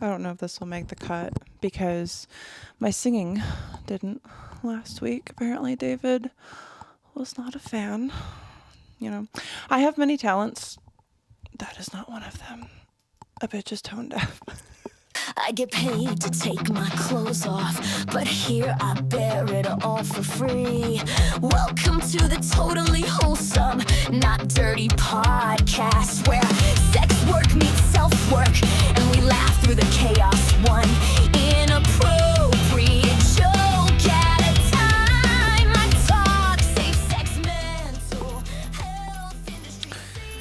I don't know if this will make the cut because my singing didn't last week. Apparently, David was not a fan. You know, I have many talents. That is not one of them. A bitch is tone deaf. I get paid to take my clothes off, but here I bear it all for free. Welcome to the totally wholesome, not dirty podcast, where sex work meets self-work, and we laugh through the chaos one inappropriate joke at a time. I talk safe sex, mental health, industry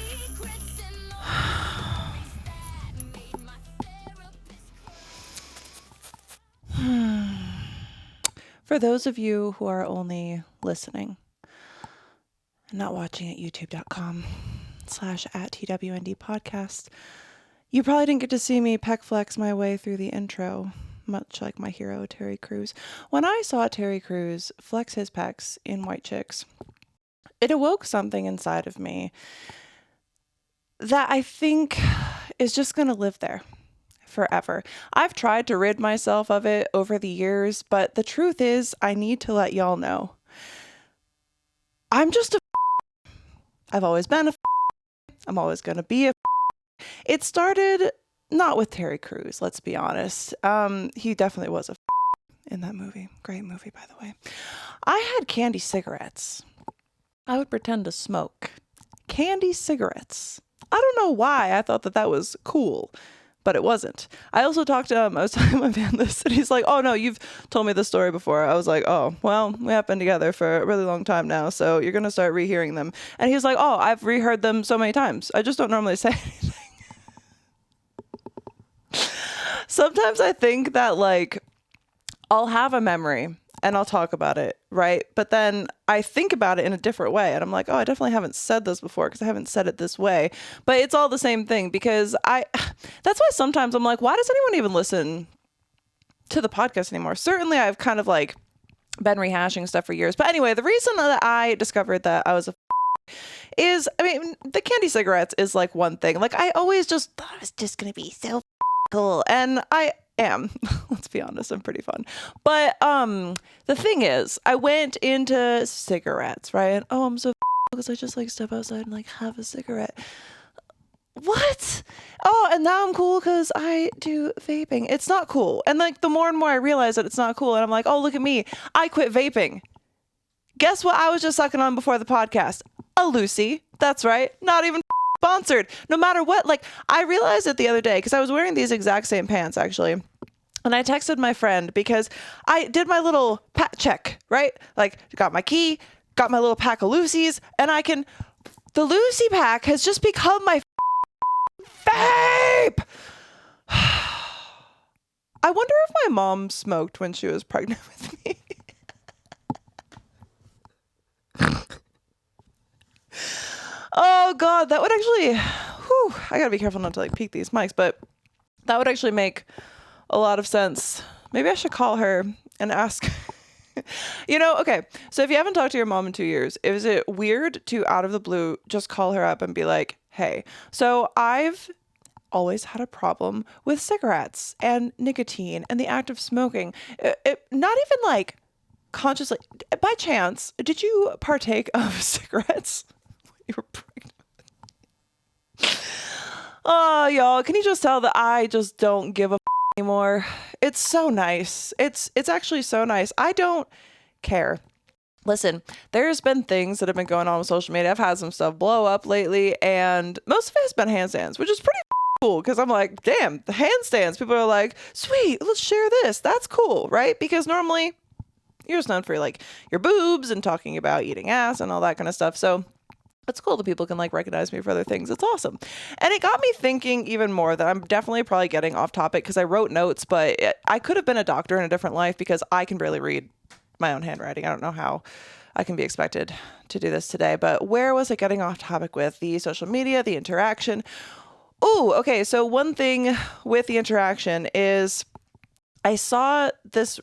secrets, and more that made my For those of you who are only listening and not watching at youtube.com/@TWND podcast, you probably didn't get to see me peck flex my way through the intro, much like my hero, Terry Crews. When I saw Terry Crews flex his pecs in White Chicks, it awoke something inside of me that I think is just going to live there forever. I've tried to rid myself of it over the years, but the truth is I need to let y'all know. I'm just a I've always been a I'm always going to be a It started not with Terry Crews, let's be honest. He definitely was a in that movie. Great movie, by the way. I had candy cigarettes. I would pretend to smoke candy cigarettes. I don't know why I thought that was cool, but it wasn't. I also talked to him. I was telling my man this, and he's like, oh, no, you've told me this story before. I was like, oh, well, we have been together for a really long time now, so you're going to start rehearing them. And he's like, oh, I've reheard them so many times. I just don't normally say anything. Sometimes I think that, like, I'll have a memory and I'll talk about it, right? But then I think about it in a different way. And I'm like, oh, I definitely haven't said this before because I haven't said it this way. But it's all the same thing because that's why sometimes I'm like, why does anyone even listen to the podcast anymore? Certainly I've kind of like been rehashing stuff for years. But anyway, the reason that I discovered that I was a is, I mean, the candy cigarettes is like one thing. Like I always just thought it was just going to be so cool. And I am. Let's be honest, I'm pretty fun. But the thing is, I went into cigarettes, right? And I'm so because I just like step outside and like have a cigarette. What? Oh, and now I'm cool because I do vaping. It's not cool. And like the more and more I realize that it's not cool, and I'm like, oh, look at me. I quit vaping. Guess what I was just sucking on before the podcast? A Lucy. That's right. Not even sponsored. No matter what. Like I realized it the other day because I was wearing these exact same pants actually. And I texted my friend because I did my little pack check, right? Like got my key, got my little pack of Lucy's, and the Lucy pack has just become my vape. I wonder if my mom smoked when she was pregnant with me. Oh God, that would actually, I gotta be careful not to like peek these mics, but that would actually make a lot of sense. Maybe I should call her and ask. Okay. So if you haven't talked to your mom in 2 years, is it weird to out of the blue just call her up and be like, hey, so I've always had a problem with cigarettes and nicotine and the act of smoking. Not even like consciously, by chance, did you partake of cigarettes when you were pregnant? Oh, y'all, can you just tell that I just don't give a anymore? It's so nice. It's actually so nice. I don't care. Listen, there's been things that have been going on with social media. I've had some stuff blow up lately, and most of it has been handstands, which is pretty cool because I'm like, damn, the handstands. People are like, sweet, let's share this. That's cool, right? Because normally you're just known for like your boobs and talking about eating ass and all that kind of stuff. So it's cool that people can like recognize me for other things. It's awesome. And it got me thinking even more that I'm definitely probably getting off topic because I wrote notes, but I could have been a doctor in a different life because I can barely read my own handwriting. I don't know how I can be expected to do this today, but where was I getting off topic with? The social media, the interaction. Oh, okay. So one thing with the interaction is I saw this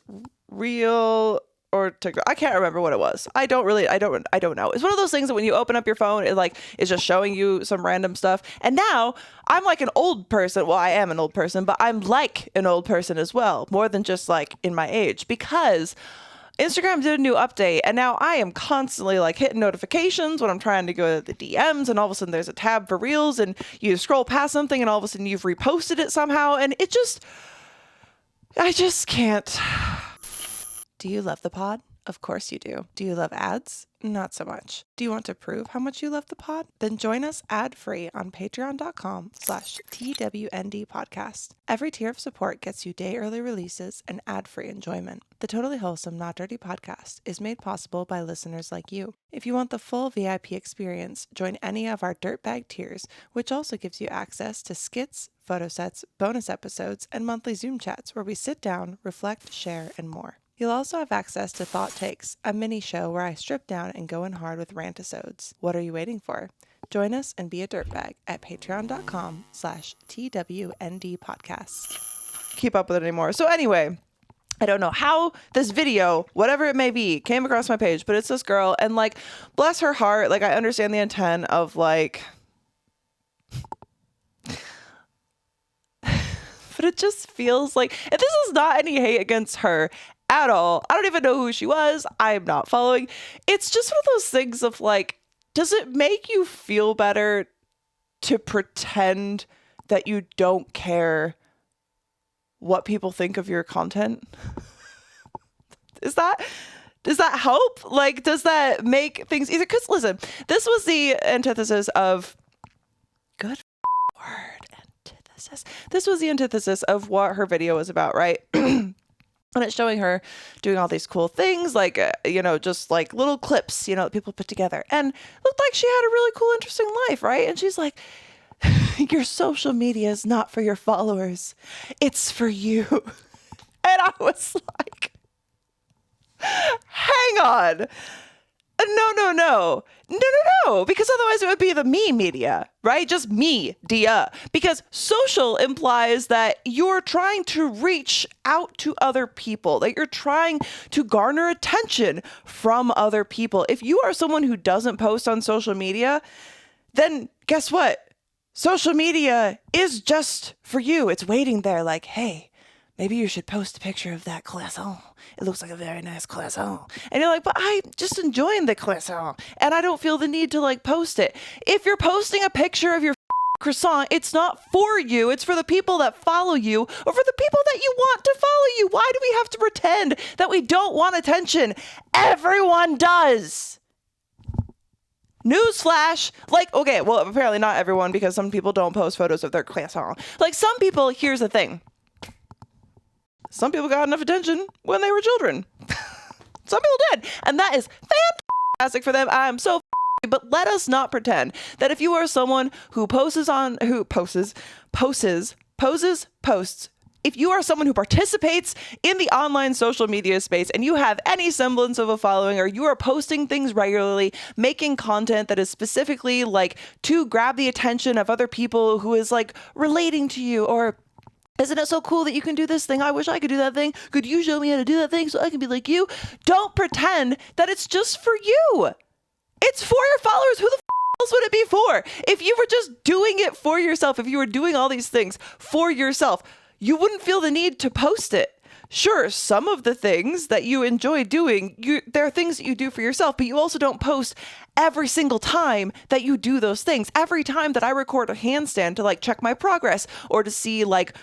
reel or TikTok. I can't remember what it was. I don't know. It's one of those things that when you open up your phone, it like is just showing you some random stuff. And now I'm like an old person. Well, I am an old person, but I'm like an old person as well, more than just like in my age, because Instagram did a new update, and now I am constantly like hitting notifications when I'm trying to go to the DMs, and all of a sudden there's a tab for Reels, and you scroll past something, and all of a sudden you've reposted it somehow, and I just can't. Do you love the pod? Of course you do. Do you love ads? Not so much. Do you want to prove how much you love the pod? Then join us ad-free on patreon.com/TWND podcast. Every tier of support gets you day early releases and ad-free enjoyment. The Totally Wholesome Not Dirty podcast is made possible by listeners like you. If you want the full VIP experience, join any of our dirtbag tiers, which also gives you access to skits, photo sets, bonus episodes, and monthly Zoom chats where we sit down, reflect, share, and more. You'll also have access to Thought Takes, a mini show where I strip down and go in hard with rant-episodes. What are you waiting for? Join us and be a dirtbag at patreon.com/TWND podcast. Keep up with it anymore. So anyway, I don't know how this video, whatever it may be, came across my page, but it's this girl, and like, bless her heart, like I understand the intent of like, but it just feels like, and this is not any hate against her at all. I don't even know who she was. I'm not following. It's just one of those things of like, does it make you feel better to pretend that you don't care what people think of your content? Does that help? Like, does that make things easier? Because listen, this was the antithesis of good word antithesis. This was the antithesis of what her video was about, right? And it's showing her doing all these cool things, like, just like little clips, that people put together. And looked like she had a really cool, interesting life, right? And she's like, your social media is not for your followers. It's for you. And I was like, hang on. No, because otherwise it would be the me media, right? Just media. Because social implies that you're trying to reach out to other people, that you're trying to garner attention from other people. If you are someone who doesn't post on social media, then guess what? Social media is just for you. It's waiting there like, hey, maybe you should post a picture of that croissant. It looks like a very nice croissant. And you're like, but I'm just enjoying the croissant, and I don't feel the need to like post it. If you're posting a picture of your croissant, it's not for you. It's for the people that follow you, or for the people that you want to follow you. Why do we have to pretend that we don't want attention? Everyone does. Newsflash. Like, okay, well, apparently not everyone, because some people don't post photos of their croissant. Like, some people, here's the thing. Some people got enough attention when they were children. Some people did. And that is fantastic for them. I'm so but let us not pretend that if you are someone who posts, if you are someone who participates in the online social media space and you have any semblance of a following, or you are posting things regularly, making content that is specifically like to grab the attention of other people who is like relating to you, or isn't it so cool that you can do this thing? I wish I could do that thing. Could you show me how to do that thing so I can be like you? Don't pretend that it's just for you. It's for your followers. Who the else would it be for? If you were just doing it for yourself, if you were doing all these things for yourself, you wouldn't feel the need to post it. Sure, some of the things that you enjoy doing, there are things that you do for yourself, but you also don't post every single time that you do those things. Every time that I record a handstand to like check my progress, or to see like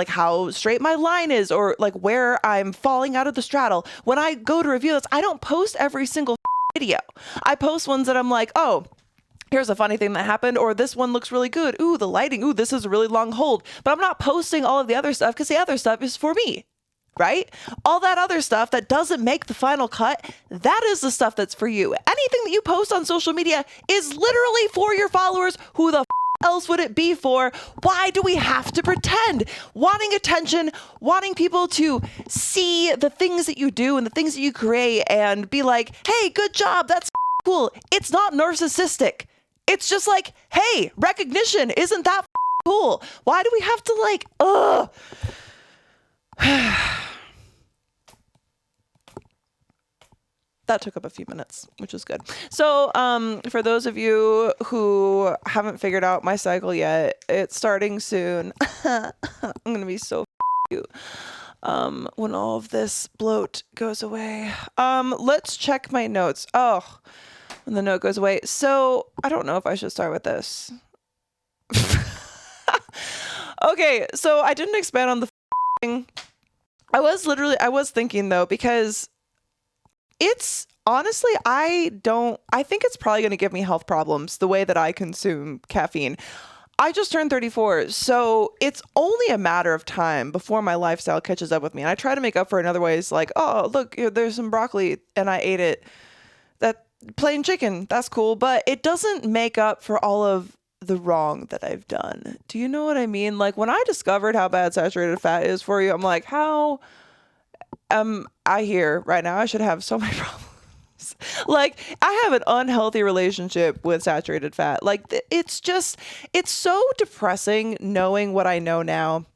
how straight my line is, or like where I'm falling out of the straddle, when I go to review this, I don't post every single video. I post ones that I'm like, oh, here's a funny thing that happened, or this one looks really good. Ooh, the lighting. Ooh, this is a really long hold. But I'm not posting all of the other stuff because the other stuff is for me. Right? All that other stuff that doesn't make the final cut, that is the stuff that's for you. Anything that you post on social media is literally for your followers. Who the else would it be for? Why do we have to pretend? Wanting attention, wanting people to see the things that you do and the things that you create and be like, hey, good job. That's cool. It's not narcissistic. It's just like, hey, recognition. Isn't that cool? Why do we have to like, that took up a few minutes, which is good. So for those of you who haven't figured out my cycle yet, it's starting soon. I'm gonna be so cute when all of this bloat goes away. Let's check my notes. Oh, when the note goes away. So I don't know if I should start with this. Okay, so I didn't expand on the thing. I was thinking though, because it's honestly, I think it's probably going to give me health problems the way that I consume caffeine. I just turned 34, so it's only a matter of time before my lifestyle catches up with me. And I try to make up for it in other ways, like, oh, look, there's some broccoli and I ate it. That plain chicken, that's cool, but it doesn't make up for all of the wrong that I've done. Do you know what I mean? Like, when I discovered how bad saturated fat is for you, I'm like, how am I here right now? I should have so many problems. Like, I have an unhealthy relationship with saturated fat. Like, it's so depressing knowing what I know now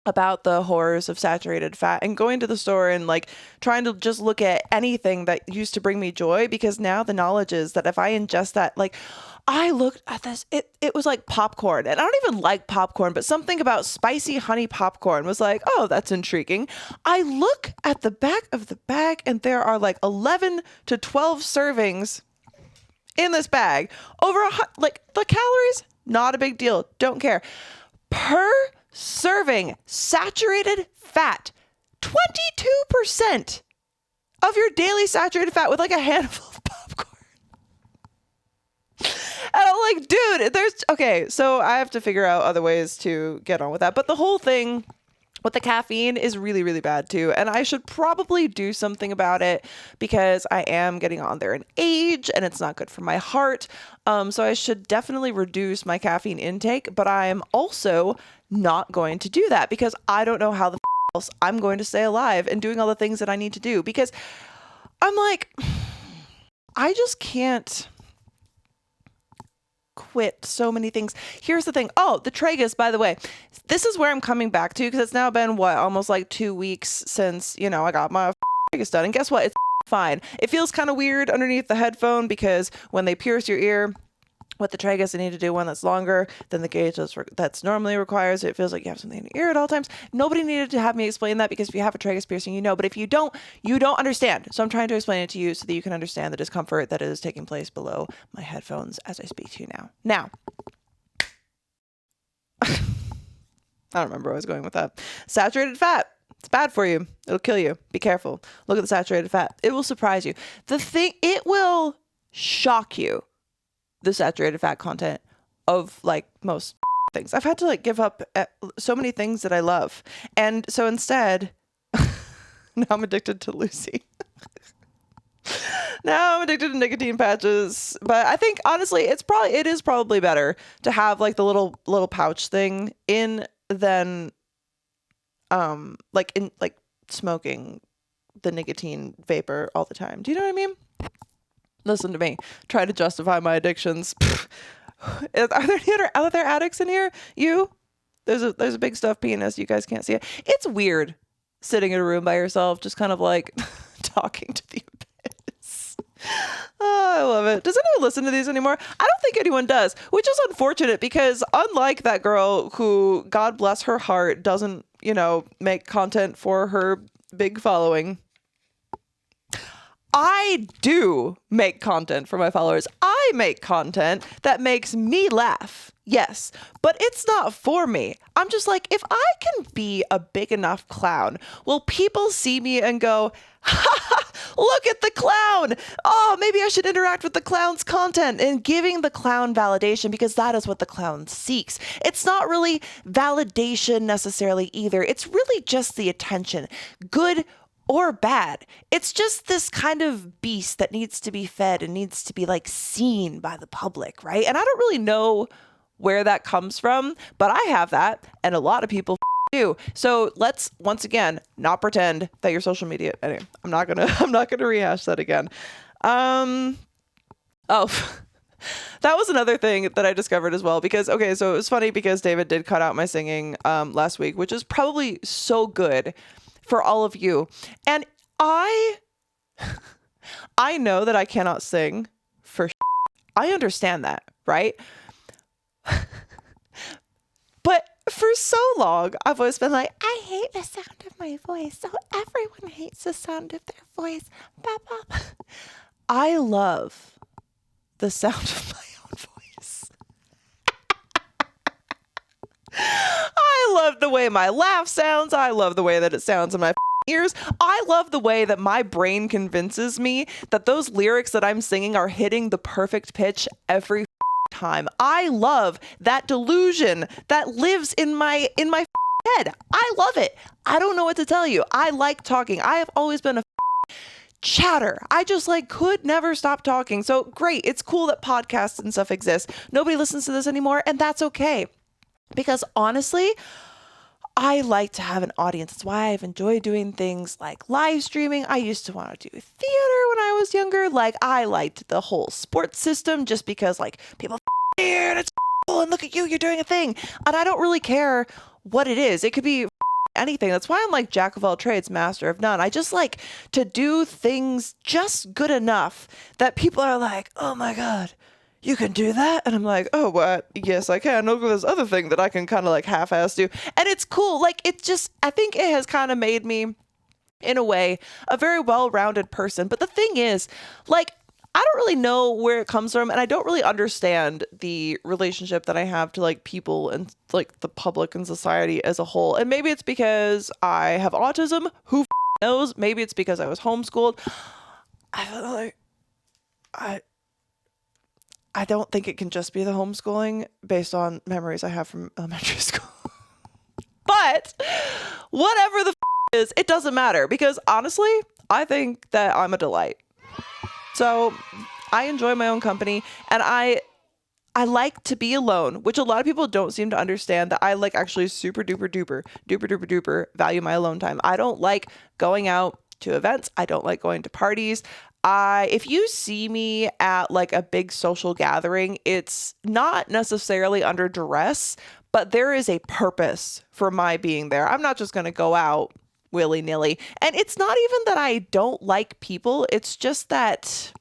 about the horrors of saturated fat, and going to the store and like trying to just look at anything that used to bring me joy, because now the knowledge is that if I ingest that, like, I looked at this, it was like popcorn, and I don't even like popcorn, but something about spicy honey popcorn was like, oh, that's intriguing. I look at the back of the bag and there are like 11 to 12 servings in this bag. Like, the calories, not a big deal, don't care. Per serving saturated fat, 22% of your daily saturated fat, with like a handful of popcorn. And I'm like, dude, okay, so I have to figure out other ways to get on with that. But the whole thing with the caffeine is really, really bad too. And I should probably do something about it, because I am getting on there in age and it's not good for my heart. So I should definitely reduce my caffeine intake, but I'm also not going to do that because I don't know how the else I'm going to stay alive and doing all the things that I need to do, because I'm like, I just can't quit so many things. Here's the thing. Oh, the tragus, by the way, this is where I'm coming back to, because it's now been almost like 2 weeks since, I got my tragus done. And guess what? It's fine. It feels kind of weird underneath the headphone, because when they pierce your ear with the tragus, they need to do one that's longer than the gauge that's normally requires. It feels like you have something in your ear at all times. Nobody needed to have me explain that, because if you have a tragus piercing, you know. But if you don't, you don't understand. So I'm trying to explain it to you so that you can understand the discomfort that is taking place below my headphones as I speak to you now. Now, I don't remember where I was going with that. Saturated fat. It's bad for you. It'll kill you. Be careful. Look at the saturated fat. It will surprise you. It will shock you, the saturated fat content of like most things. I've had to like give up so many things that I love. And so instead, now I'm addicted to Lucy. Now I'm addicted to nicotine patches. But I think honestly, it is probably better to have like the little pouch thing in than like smoking the nicotine vapor all the time. Do you know what I mean? Listen to me. Try to justify my addictions. Are there any other addicts in here? You? There's a big stuffed penis. You guys can't see it. It's weird sitting in a room by yourself, just kind of like talking to the abyss. Oh, I love it. Does anyone listen to these anymore? I don't think anyone does, which is unfortunate, because unlike that girl who, God bless her heart, doesn't, make content for her big following, I do make content for my followers. I make content that makes me laugh. Yes, but it's not for me. I'm just like, if I can be a big enough clown, will people see me and go, ha ha, look at the clown. Oh, maybe I should interact with the clown's content, and giving the clown validation, because that is what the clown seeks. It's not really validation necessarily either. It's really just the attention, good or bad. It's just this kind of beast that needs to be fed and needs to be like seen by the public, right? And I don't really know where that comes from, but I have that, and a lot of people do. So let's once again not pretend that your social media. Anyway, I'm not gonna rehash that again. Oh, that was another thing that I discovered as well, because so it was funny because David did cut out my singing last week, which is probably so good for all of you. And I know that I cannot sing for I understand that, right? But for so long, I've always been like, I hate the sound of my voice. So everyone hates the sound of their voice. Blah, blah. I love the sound of my own voice. I love the way my laugh sounds. I love the way that it sounds in my ears. I love the way that my brain convinces me that those lyrics that I'm singing are hitting the perfect pitch every time. I love that delusion that lives in my head. I love it. I don't know what to tell you. I like talking. I have always been a chatter. I just like could never stop talking. So great. It's cool that podcasts and stuff exist. Nobody listens to this anymore, and that's okay. Because honestly, I like to have an audience. That's why I've enjoyed doing things like live streaming. I used to want to do theater when I was younger. Like I liked the whole sports system just because like people here and it's cool and look at you, you're doing a thing. And I don't really care what it is. It could be anything. That's why I'm like jack of all trades, master of none. I just like to do things just good enough that people are like, oh my God, you can do that? And I'm like, oh, what? Yes, I can. Look at this other thing that I can kind of like half-ass do. And it's cool. Like, it's just, I think it has kind of made me, in a way, a very well-rounded person. But the thing is, like, I don't really know where it comes from. And I don't really understand the relationship that I have to like people and like the public and society as a whole. And maybe it's because I have autism. Who knows? Maybe it's because I was homeschooled. I feel like I don't think it can just be the homeschooling based on memories I have from elementary school. But whatever the is, it doesn't matter because honestly, I think that I'm a delight. So I enjoy my own company and I like to be alone, which a lot of people don't seem to understand that I like actually super duper value my alone time. I don't like going out to events. I don't like going to parties. If you see me at like a big social gathering, it's not necessarily under duress, but there is a purpose for my being there. I'm not just going to go out willy-nilly. And it's not even that I don't like people. It's just that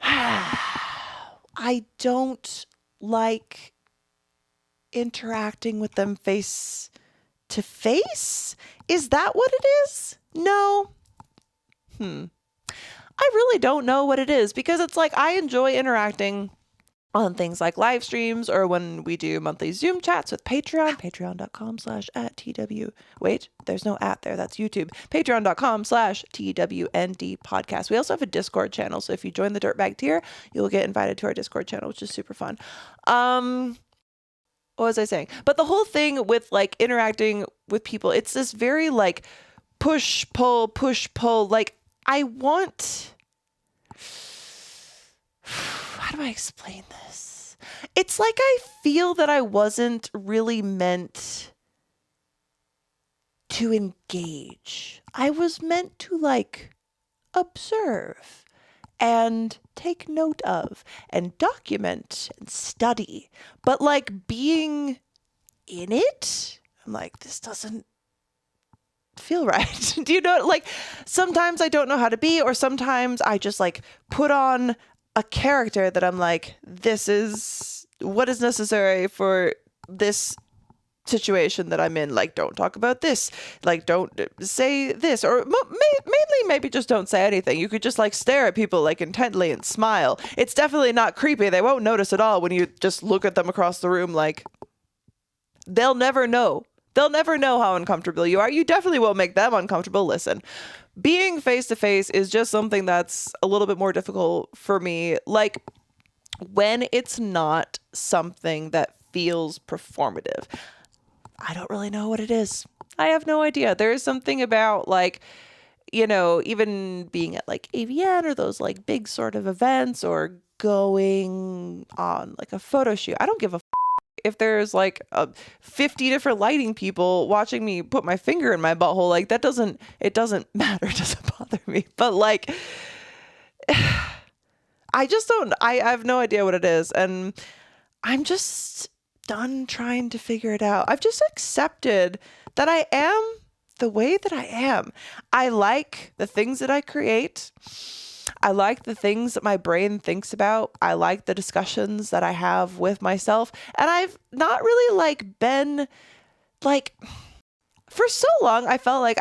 I don't like interacting with them face to face. Is that what it is? No. I really don't know what it is because it's like I enjoy interacting on things like live streams or when we do monthly Zoom chats with Patreon, patreon.com/@TW. Wait, there's no at there. That's YouTube. Patreon.com/TWND podcast. We also have a Discord channel. So if you join the Dirtbag tier, you'll get invited to our Discord channel, which is super fun. What was I saying? But the whole thing with like interacting with people, it's this very like push, pull. Like I want, how do I explain this? It's like I feel that I wasn't really meant to engage. I was meant to like observe and take note of and document and study. But like being in it, I'm like, this doesn't feel right. Do you know, like sometimes I don't know how to be, or sometimes I just like put on a character that I'm like, this is what is necessary for this situation that I'm in. Like, don't talk about this, like don't say this, or mainly maybe just don't say anything. You could just like stare at people like intently and smile. It's definitely not creepy. They won't notice at all when you just look at them across the room. Like they'll never know how uncomfortable you are. You definitely won't make them uncomfortable. Listen, being face to face is just something that's a little bit more difficult for me. Like when it's not something that feels performative, I don't really know what it is. I have no idea. There is something about like, you know, even being at like AVN or those like big sort of events or going on like a photo shoot. I don't give a if there's like 50 different lighting people watching me put my finger in my butthole. Like it doesn't matter. It doesn't bother me. But like, I have no idea what it is. And I'm just done trying to figure it out. I've just accepted that I am the way that I am. I like the things that I create. I like the things that my brain thinks about. I like the discussions that I have with myself. And I've not really like been like, for so long, I felt like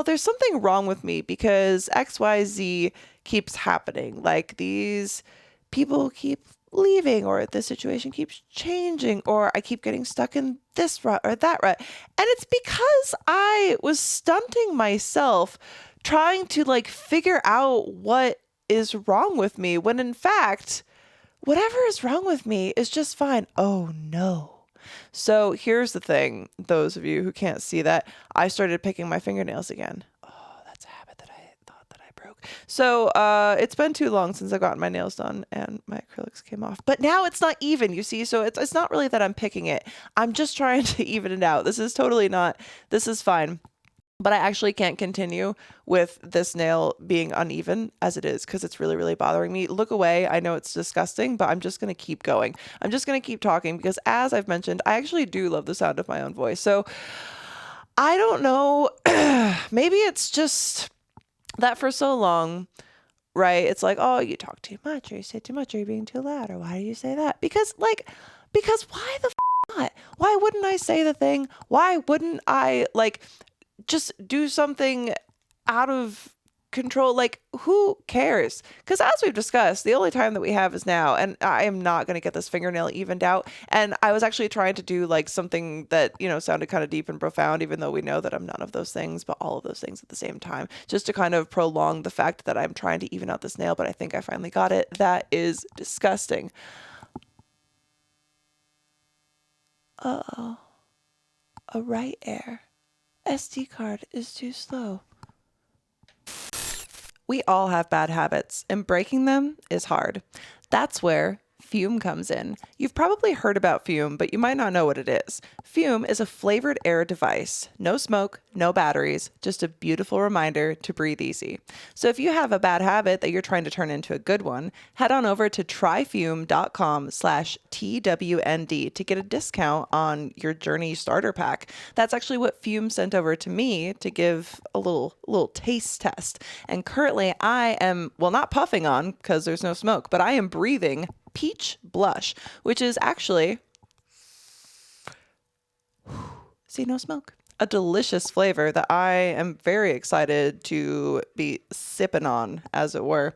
there's something wrong with me because XYZ keeps happening. Like these people keep leaving, or this situation keeps changing, or I keep getting stuck in this rut or that rut. And it's because I was stunting myself trying to like figure out what is wrong with me, when in fact, whatever is wrong with me is just fine. Oh no. So here's the thing, those of you who can't see that, I started picking my fingernails again. Oh, that's a habit that I thought that I broke. So it's been too long since I've gotten my nails done and my acrylics came off. But now it's not even, you see? So it's not really that I'm picking it. I'm just trying to even it out. This is fine. But I actually can't continue with this nail being uneven as it is because it's really, really bothering me. Look away. I know it's disgusting, but I'm just going to keep going. I'm just going to keep talking because, as I've mentioned, I actually do love the sound of my own voice. So I don't know. Maybe it's just that for so long, right? It's like, oh, you talk too much, or you say too much, or you're being too loud, or why do you say that? Because why the not? Why wouldn't I say the thing? Why wouldn't I just do something out of control? Like, who cares? Because as we've discussed, the only time that we have is now, and I am not going to get this fingernail evened out. And I was actually trying to do like something that, sounded kind of deep and profound, even though we know that I'm none of those things, but all of those things at the same time, just to kind of prolong the fact that I'm trying to even out this nail. But I think I finally got it. That is disgusting. Uh-oh. A right air. SD card is too slow. We all have bad habits, and breaking them is hard. That's where Fume comes in. You've probably heard about Fume, but you might not know what it is. Fume is a flavored air device. No smoke, no batteries, just a beautiful reminder to breathe easy. So if you have a bad habit that you're trying to turn into a good one, head on over to tryfume.com/TWND to get a discount on your Journey starter pack. That's actually what Fume sent over to me to give a little taste test. And currently I am, not puffing on because there's no smoke, but I am breathing peach blush, which is actually, see, no smoke, a delicious flavor that I am very excited to be sipping on, as it were.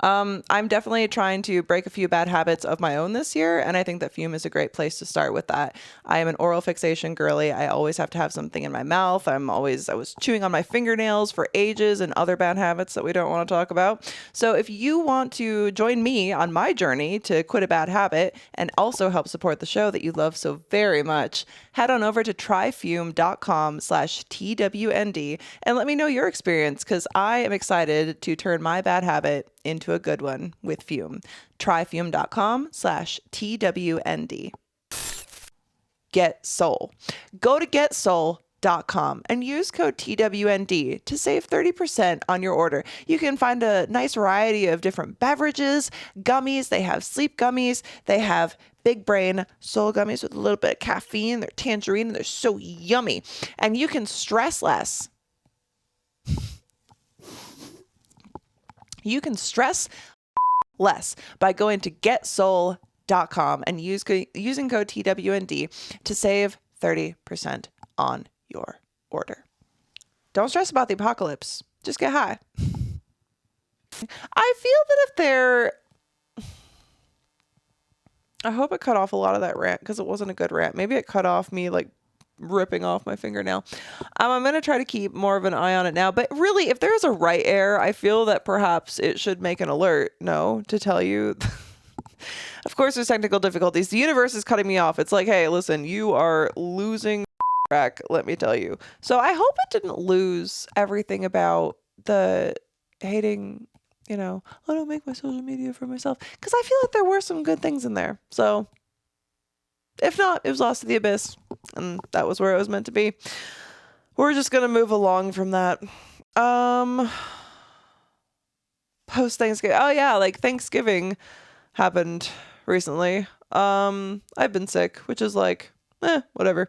I'm definitely trying to break a few bad habits of my own this year, and I think that Fume is a great place to start with that. I am an oral fixation girly. I always have to have something in my mouth. I was chewing on my fingernails for ages, and other bad habits that we don't want to talk about. So if you want to join me on my journey to quit a bad habit and also help support the show that you love so very much, head on over to tryfume.com/TWND and let me know your experience, because I am excited to turn my bad habit into a good one with Fume. Tryfume.com/TWND. Get Soul. Go to getsoul.com and use code TWND to save 30% on your order. You can find a nice variety of different beverages, gummies. They have sleep gummies. They have big brain soul gummies with a little bit of caffeine. They're tangerine and they're so yummy. And you can stress less. You can stress less by going to getsoul.com and using code TWND to save 30% on your order. Don't stress about the apocalypse. Just get high. I feel that I hope it cut off a lot of that rant, because it wasn't a good rant. Maybe it cut off me ripping off my fingernail. I'm going to try to keep more of an eye on it now. But really, if there's a right air, I feel that perhaps it should make an alert, to tell you. Of course, there's technical difficulties. The universe is cutting me off. It's like, hey, listen, you are losing track, let me tell you. So I hope it didn't lose everything about the hating, I don't make my social media for myself. Because I feel like there were some good things in there. So if not, it was lost to the abyss, and that was where it was meant to be. We're just going to move along from that. Post Thanksgiving. Oh yeah, Thanksgiving happened recently. I've been sick, which is whatever.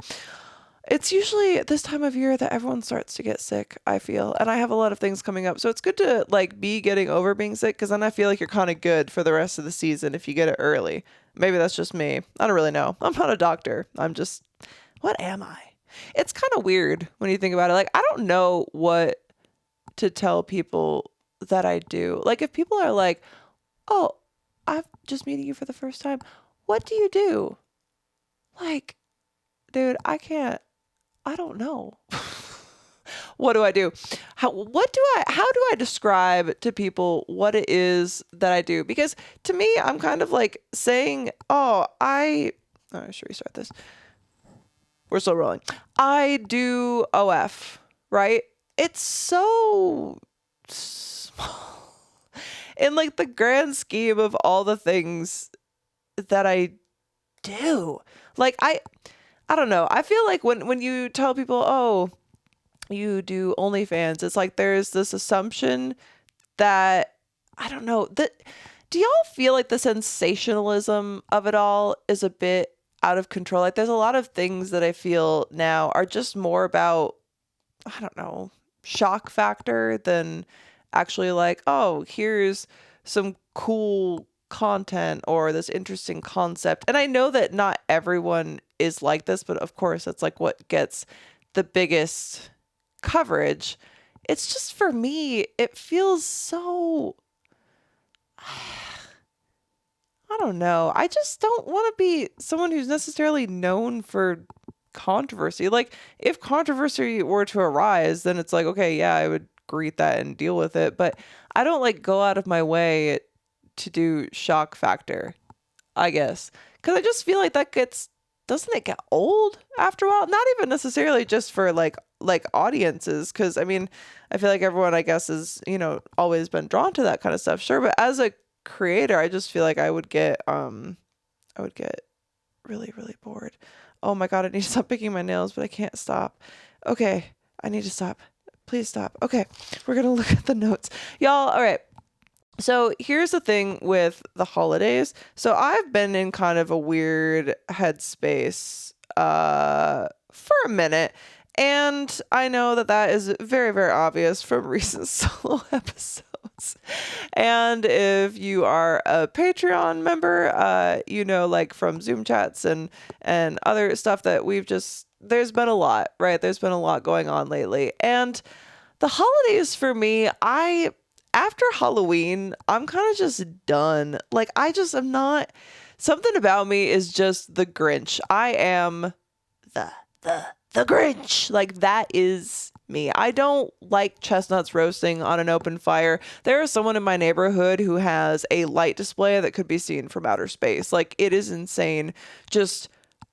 It's usually this time of year that everyone starts to get sick, I feel. And I have a lot of things coming up. So it's good to like be getting over being sick, because then I feel like you're kind of good for the rest of the season if you get it early. Maybe that's just me. I don't really know. I'm not a doctor. I'm just, what am I? It's kind of weird when you think about it. Like, I don't know what to tell people that I do. Like, if people are like, oh, I'm just meeting you for the first time, what do you do? Like, dude, I don't know. What do I do? How do I describe to people what it is that I do? Because to me, I'm kind of like saying, I should restart this. We're still rolling. I do OF, right? It's so small in like the grand scheme of all the things that I do. Like, I don't know. I feel like when you tell people, oh, you do OnlyFans, it's like there's this assumption that, I don't know, that, do y'all feel like the sensationalism of it all is a bit out of control? Like, there's a lot of things that I feel now are just more about, I don't know, shock factor than actually like, oh, here's some cool content or this interesting concept. And I know that not everyone is like this, but of course that's like what gets the biggest coverage. It's just, for me, it feels so, I don't know. I just don't want to be someone who's necessarily known for controversy. Like, if controversy were to arise, then it's like, okay, yeah, I would greet that and deal with it. But I don't like go out of my way to do shock factor, I guess. Because I just feel like doesn't it get old after a while? Not even necessarily just for like audiences. Because I mean, I feel like everyone, I guess, is, always been drawn to that kind of stuff. Sure. But as a creator, I just feel like I would get really, really bored. Oh my God, I need to stop picking my nails, but I can't stop. Okay, I need to stop. Please stop. Okay, we're going to look at the notes. Y'all, all right. So here's the thing with the holidays. So I've been in kind of a weird headspace for a minute. And I know that is very, very obvious from recent solo episodes. And if you are a Patreon member, like from Zoom chats and other stuff that there's been a lot, right? There's been a lot going on lately. And the holidays for me, after Halloween, I'm kind of just done. Like, I'm not, something about me is just the Grinch. I am the Grinch. Like, that is me. I don't like chestnuts roasting on an open fire. There is someone in my neighborhood who has a light display that could be seen from outer space. Like, it is insane.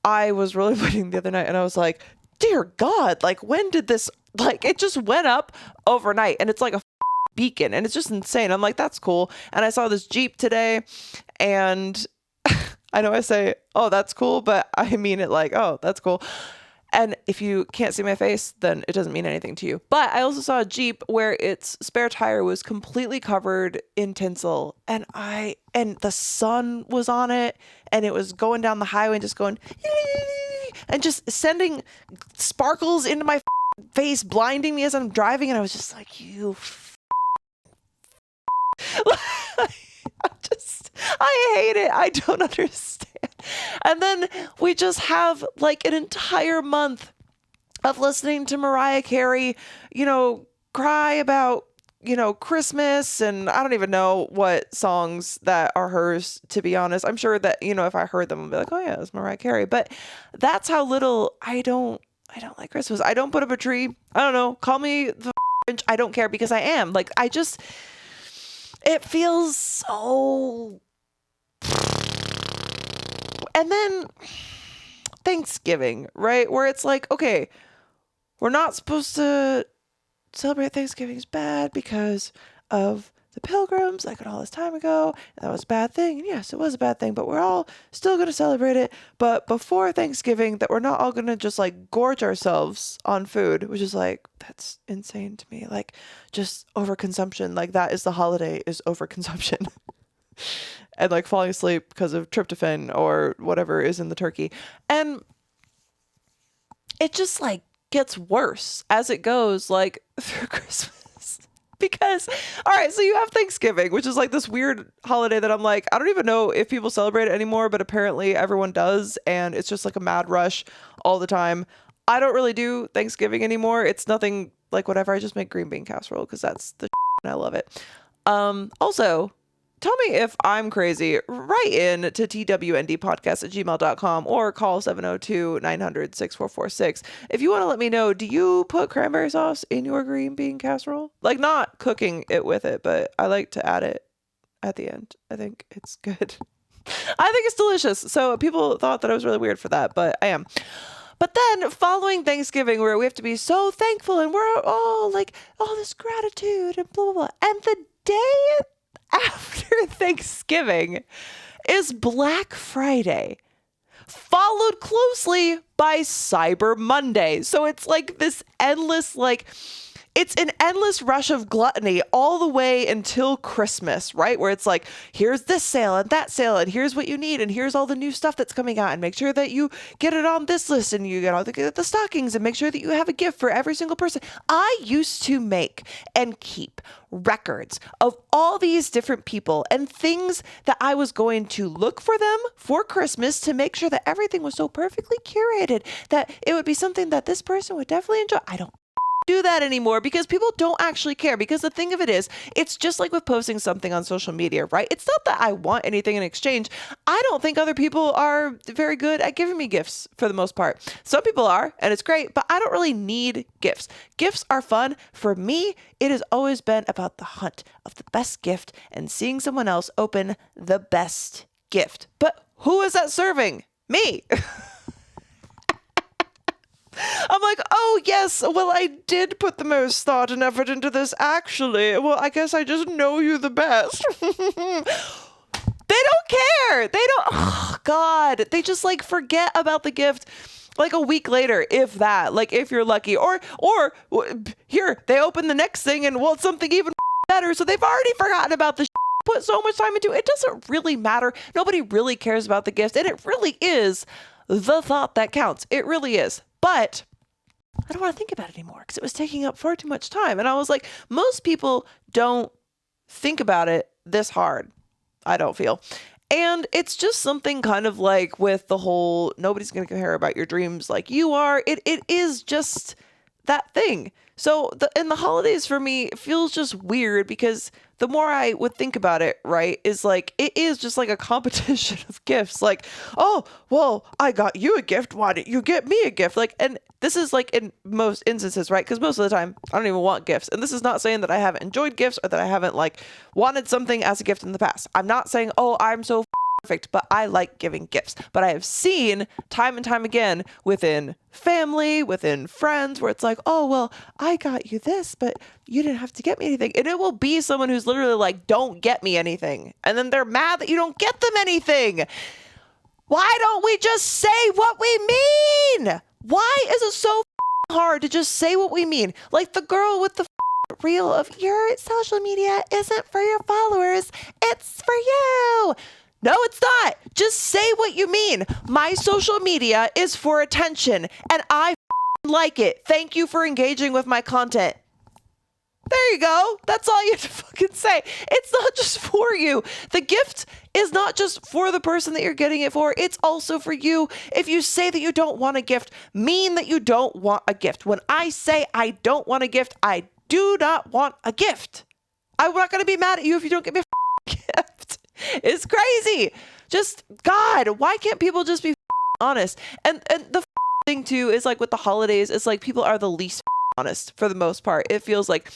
I was rollerblading the other night and I was like, dear God, like, when did this, like, it just went up overnight and it's like a beacon and it's just insane. I'm like, that's cool. And I saw this Jeep today and I know I say, oh, that's cool, but I mean it like, oh, that's cool. And if you can't see my face, then it doesn't mean anything to you. But I also saw a Jeep where its spare tire was completely covered in tinsel, and the sun was on it, and it was going down the highway and just going and just sending sparkles into my face, blinding me as I'm driving. And I was just like, I hate it. I don't understand. And then we just have like an entire month of listening to Mariah Carey, cry about, Christmas. And I don't even know what songs that are hers, to be honest. I'm sure that, if I heard them, I'd be like, oh yeah, it's Mariah Carey. But that's how little I don't like Christmas. I don't put up a tree. I don't know. Call me the Grinch. I don't care, because I am. Like, it feels so. And then Thanksgiving, right? Where it's like, okay, we're not supposed to celebrate Thanksgiving is bad because of the Pilgrims, like all this time ago. That was a bad thing. And yes, it was a bad thing, but we're all still going to celebrate it. But before Thanksgiving, that we're not all going to just like gorge ourselves on food, which is like, that's insane to me. Like, just overconsumption. Like, that is the holiday, is overconsumption. And like falling asleep because of tryptophan or whatever is in the turkey. And it just like gets worse as it goes like through Christmas. Because, all right, so you have Thanksgiving, which is like this weird holiday that I'm like, I don't even know if people celebrate it anymore, but apparently everyone does. And it's just like a mad rush all the time. I don't really do Thanksgiving anymore. It's nothing like whatever. I just make green bean casserole because that's the and I love it. Also, tell me if I'm crazy. Write in to twndpodcast@gmail.com or call 702-900-6446. If you want to let me know, do you put cranberry sauce in your green bean casserole? Like not cooking it with it, but I like to add it at the end. I think it's good. I think it's delicious. So people thought that I was really weird for that, but I am. But then following Thanksgiving, where we have to be so thankful and we're all like, all this gratitude and blah, blah, blah. And the day after Thanksgiving is Black Friday, followed closely by Cyber Monday. So it's like this endless, like, it's an endless rush of gluttony all the way until Christmas, right? Where it's like, here's this sale and that sale, and here's what you need, and here's all the new stuff that's coming out, and make sure that you get it on this list, and you get all the stockings, and make sure that you have a gift for every single person. I used to make and keep records of all these different people and things that I was going to look for them for Christmas to make sure that everything was so perfectly curated that it would be something that this person would definitely enjoy. I don't do that anymore because people don't actually care. Because the thing of it is, it's just like with posting something on social media, right? It's not that I want anything in exchange. I don't think other people are very good at giving me gifts for the most part. Some people are, and it's great, but I don't really need gifts. Gifts are fun. For me, it has always been about the hunt of the best gift and seeing someone else open the best gift. But who is that serving? Me. I'm like, oh, yes, well, I did put the most thought and effort into this, actually. Well, I guess I just know you the best. They don't care. They don't. Oh, God. They just like forget about the gift like a week later, if that, like if you're lucky. Or here, they open the next thing and, well, it's something even better. So they've already forgotten about the put so much time into. It doesn't really matter. Nobody really cares about the gift. And it really is the thought that counts. It really is. But I don't want to think about it anymore because it was taking up far too much time. And I was like, most people don't think about it this hard, I don't feel. And it's just something kind of like with the whole, nobody's going to care about your dreams like you are. It is just that thing. So in the holidays for me, it feels just weird because the more I would think about it, right, is like, it is just like a competition of gifts. Like, oh, well, I got you a gift. Why didn't you get me a gift? Like, and this is like in most instances, right? Because most of the time I don't even want gifts. And this is not saying that I haven't enjoyed gifts or that I haven't like wanted something as a gift in the past. I'm not saying, oh, I'm so perfect, but I like giving gifts. But I have seen time and time again within family, within friends, where it's like, oh, well, I got you this, but you didn't have to get me anything. And it will be someone who's literally like, don't get me anything. And then they're mad that you don't get them anything. Why don't we just say what we mean? Why is it so hard to just say what we mean? Like the girl with the reel of your social media isn't for your followers. It's for you. No, it's not. Just say what you mean. My social media is for attention and I like it. Thank you for engaging with my content. There you go. That's all you have to fucking say. It's not just for you. The gift is not just for the person that you're getting it for. It's also for you. If you say that you don't want a gift, mean that you don't want a gift. When I say I don't want a gift, I do not want a gift. I'm not going to be mad at you if you don't get me a gift. It's crazy. Just, God, why can't people just be honest? And the thing too is like with the holidays, it's like people are the least honest for the most part. It feels like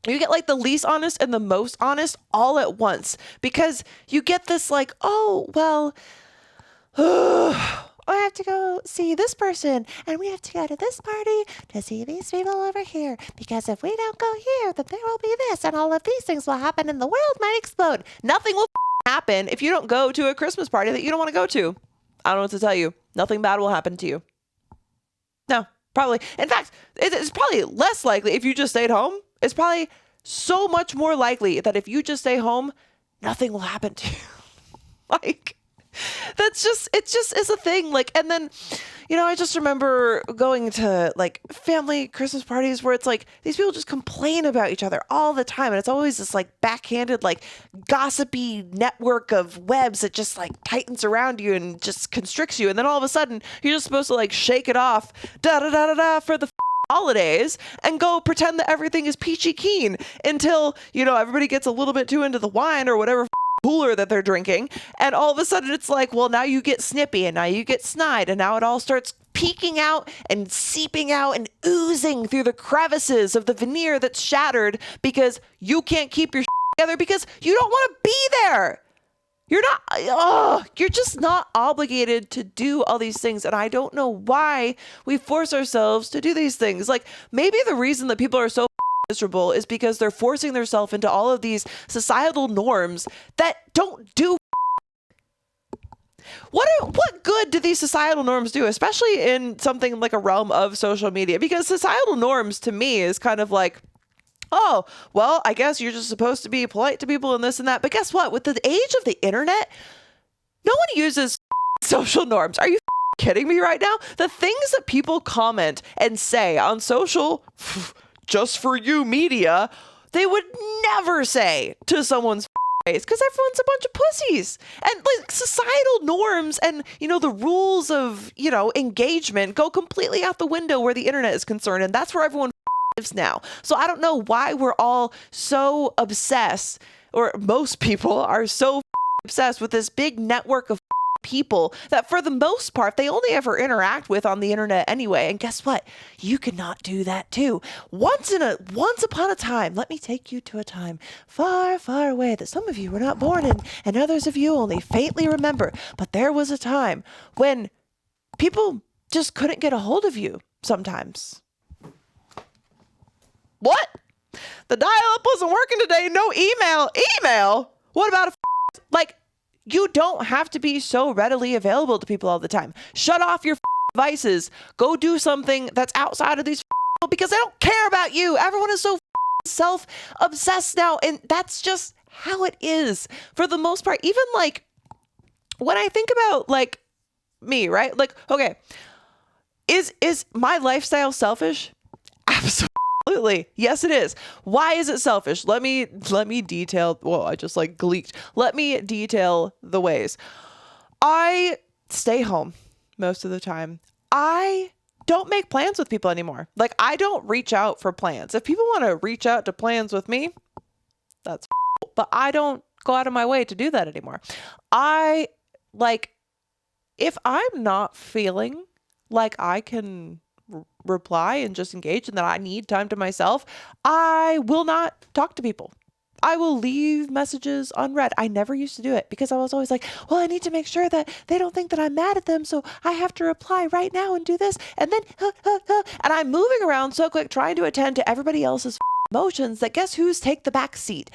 you get like the least honest and the most honest all at once because you get this like, oh, well, I have to go see this person and we have to go to this party to see these people over here because if we don't go here, then there will be this and all of these things will happen and the world might explode. Nothing will happen if you don't go to a Christmas party that you don't want to go to. I don't know what to tell you. Nothing bad will happen to you. No, probably. In fact, it's probably less likely if you just stayed home. It's probably so much more likely that if you just stay home, nothing will happen to you. Like, It just is a thing. Like, and then, I just remember going to like family Christmas parties where it's like these people just complain about each other all the time. And it's always this like backhanded, like gossipy network of webs that just like tightens around you and just constricts you. And then all of a sudden you're just supposed to like shake it off for the holidays and go pretend that everything is peachy keen until, everybody gets a little bit too into the wine or whatever cooler that they're drinking, and all of a sudden it's like, well, now you get snippy and now you get snide, and now it all starts peeking out and seeping out and oozing through the crevices of the veneer that's shattered because you can't keep your together because you don't want to be there. You're just not obligated to do all these things. And I don't know why we force ourselves to do these things. Like, maybe the reason that people are so miserable is because they're forcing themselves into all of these societal norms that don't do. What good do these societal norms do, especially in something like a realm of social media? Because societal norms to me is kind of like, oh, well, I guess you're just supposed to be polite to people and this and that. But guess what? With the age of the internet, no one uses social norms. Are you kidding me right now? The things that people comment and say on social just for you media, they would never say to someone's face because everyone's a bunch of pussies. And like societal norms and, the rules of, engagement go completely out the window where the internet is concerned. And that's where everyone lives now. So I don't know why we're all so obsessed, or most people are so obsessed with this big network of people that for the most part they only ever interact with on the internet anyway. And guess what? You cannot do that too. Once upon a time, let me take you to a time far, far away that some of you were not born in and others of you only faintly remember. But there was a time when people just couldn't get a hold of you sometimes. What? The dial-up wasn't working today. No email. Email? What about you don't have to be so readily available to people all the time. Shut off your devices. Go do something that's outside of these people because they don't care about you. Everyone is so self-obsessed now, and that's just how it is for the most part. Even like when I think about like me, right? Like, okay, is my lifestyle selfish? Absolutely. Yes, it is. Why is it selfish? Let me detail. Whoa, I just like gleeked. Let me detail the ways. I stay home most of the time. I don't make plans with people anymore. Like, I don't reach out for plans. If people want to reach out to plans with me, that's cool. But I don't go out of my way to do that anymore. If I'm not feeling like I can reply and just engage and that I need time to myself, I will not talk to people. I will leave messages unread. I never used to do it because I was always like, well, I need to make sure that they don't think that I'm mad at them. So I have to reply right now and do this. And then, and I'm moving around so quick trying to attend to everybody else's emotions that guess who's take the back seat?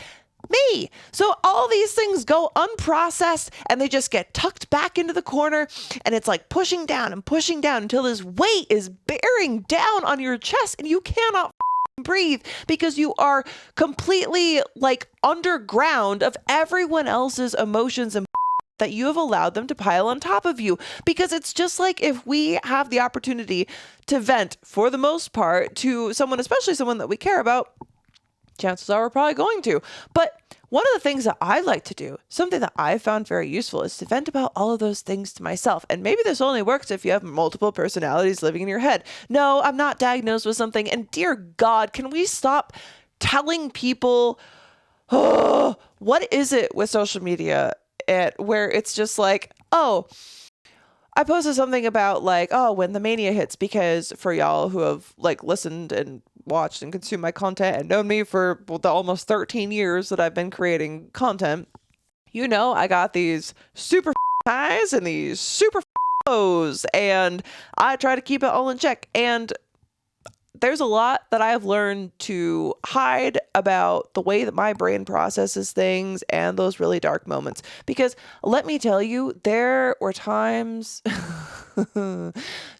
Me. So all these things go unprocessed and they just get tucked back into the corner, and it's like pushing down until this weight is bearing down on your chest and you cannot breathe because you are completely like underground of everyone else's emotions and that you have allowed them to pile on top of you. Because it's just like, if we have the opportunity to vent for the most part to someone, especially someone that we care about, chances are we're probably going to. But one of the things that I like to do, something that I found very useful, is to vent about all of those things to myself. And maybe this only works if you have multiple personalities living in your head. No, I'm not diagnosed with something. And dear God, can we stop telling people, oh, what is it with social media where it's just like, oh, I posted something about like, oh, when the mania hits, because for y'all who have like listened and watched and consumed my content and known me for the almost 13 years that I've been creating content, I got these super highs and these super lows, and I try to keep it all in check. And there's a lot that I've learned to hide about the way that my brain processes things and those really dark moments. Because let me tell you, there were times